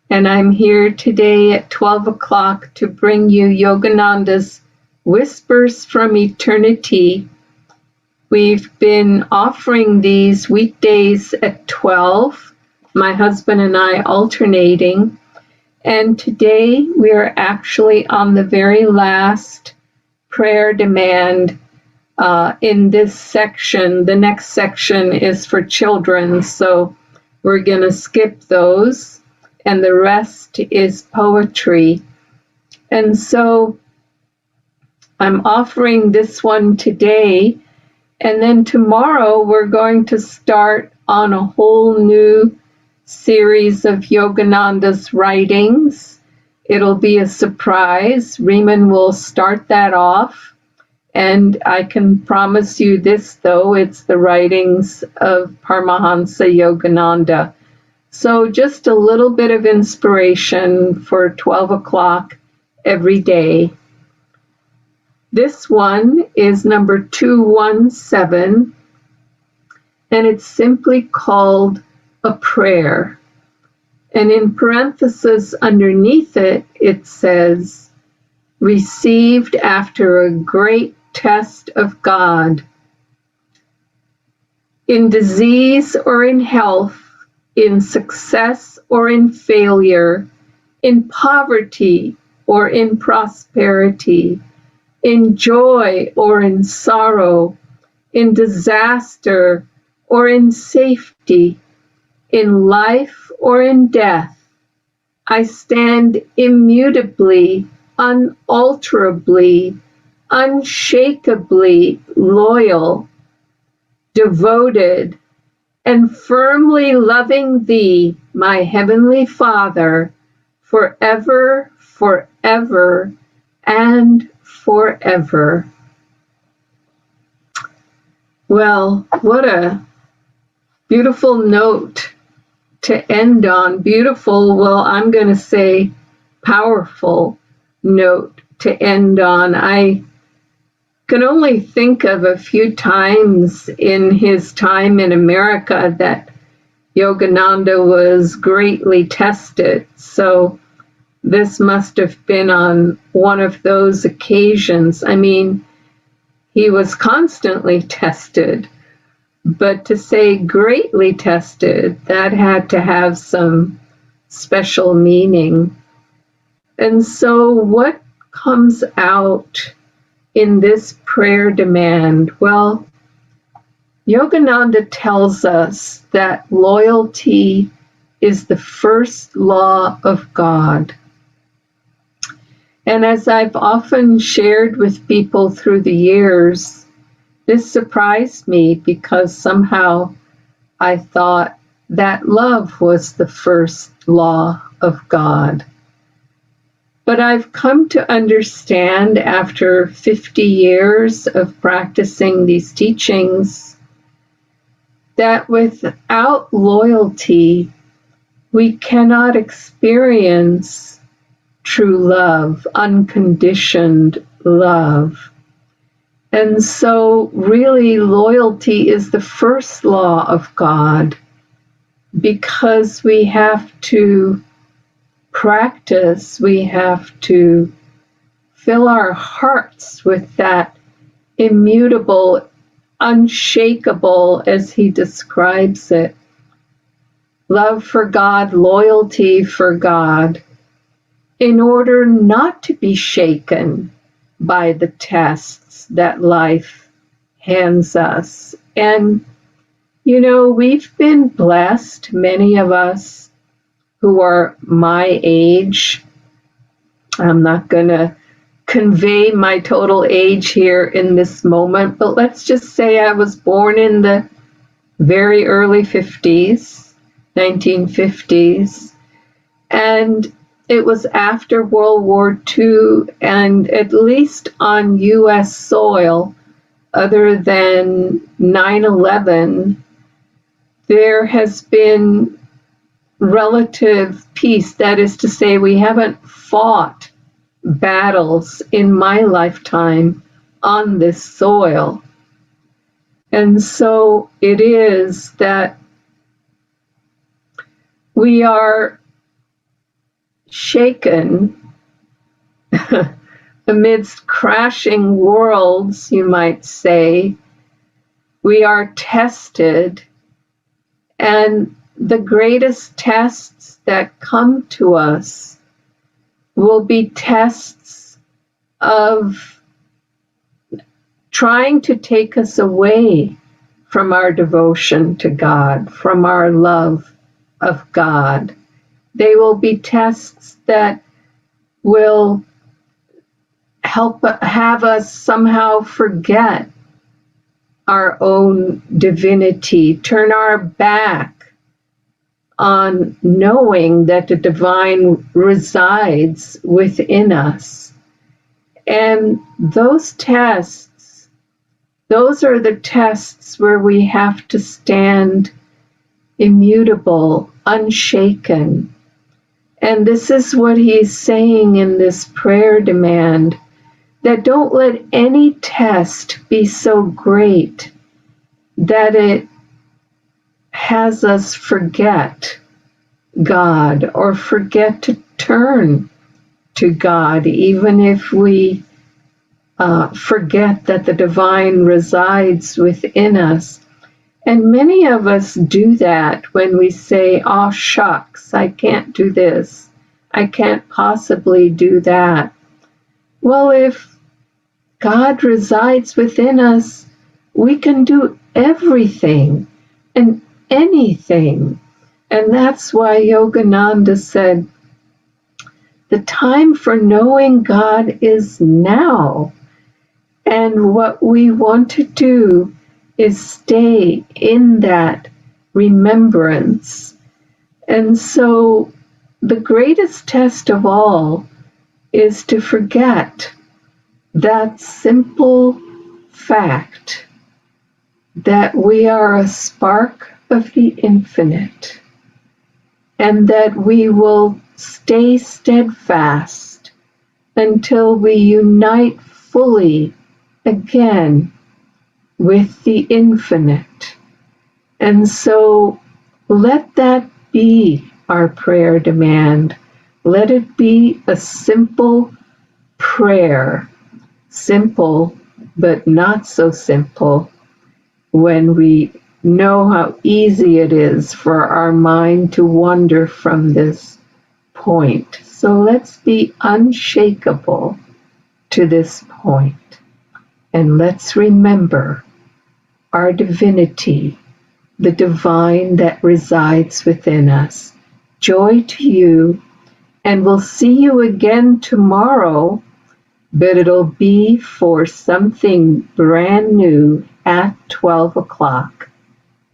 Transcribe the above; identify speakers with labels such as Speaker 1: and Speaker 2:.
Speaker 1: and I'm here today at 12 o'clock to bring you Yogananda's Whispers from Eternity. We've been offering these weekdays at 12, my husband and I alternating, and today we are actually on the very last prayer demand in this section. The next section is for children, so we're going to skip those, and the rest is poetry. And so I'm offering this one today, and then tomorrow we're going to start on a whole new series of Yogananda's writings. It'll be a surprise. Riemann will start that off. And I can promise you this, though, it's the writings of Paramahansa Yogananda. So just a little bit of inspiration for 12 o'clock every day. This one is number 217, and it's simply called A Prayer. And in parentheses underneath it, it says, received after a great test of God. In disease or in health, in success or in failure, in poverty or in prosperity, in joy or in sorrow, in disaster or in safety, in life or in death, I stand immutably, unalterably, unshakably loyal, devoted, and firmly loving Thee, my Heavenly Father, forever, forever, and forever. Well, what a beautiful note to end on. Beautiful, well, I'm going to say powerful note to end on. I can only think of a few times in his time in America that Yogananda was greatly tested. So this must have been on one of those occasions. I mean, he was constantly tested, but to say greatly tested, that had to have some special meaning. And so what comes out in this prayer demand? Well, Yogananda tells us that loyalty is the first law of God. And as I've often shared with people through the years, this surprised me because somehow I thought that love was the first law of God. But I've come to understand after 50 years of practicing these teachings that without loyalty, we cannot experience true love, unconditioned love. And so really loyalty is the first law of God because we have to practice, we have to fill our hearts with that immutable, unshakable, as he describes it, love for God, loyalty for God, in order not to be shaken by the tests that life hands us. And, you know, we've been blessed, many of us who are my age. I'm not going to convey my total age here in this moment, but let's just say I was born in the very early 50s, 1950s, and it was after World War II, and at least on U.S. soil, other than 9/11, there has been relative peace. That is to say, we haven't fought battles in my lifetime on this soil. And so it is that we are shaken amidst crashing worlds, you might say. We are tested, and the greatest tests that come to us will be tests of trying to take us away from our devotion to God, from our love of God. They will be tests that will have us somehow forget our own divinity, turn our back on knowing that the divine resides within us. And those tests, those are the tests where we have to stand immutable, unshaken. And this is what he's saying in this prayer demand, that don't let any test be so great that it has us forget God or forget to turn to God, even if we forget that the divine resides within us. And many of us do that when we say, oh, shucks, I can't do this. I can't possibly do that. Well, if God resides within us, we can do everything and anything. And that's why Yogananda said, the time for knowing God is now. And what we want to do is stay in that remembrance. And so the greatest test of all is to forget that simple fact that we are a spark of the infinite, and that we will stay steadfast until we unite fully again with the infinite. And so let that be our prayer demand. Let it be a simple prayer. Simple, but not so simple when we know how easy it is for our mind to wander from this point. So let's be unshakable to this point. And let's remember our divinity, the divine that resides within us. Joy to you, and we'll see you again tomorrow, but it'll be for something brand new at 12 o'clock.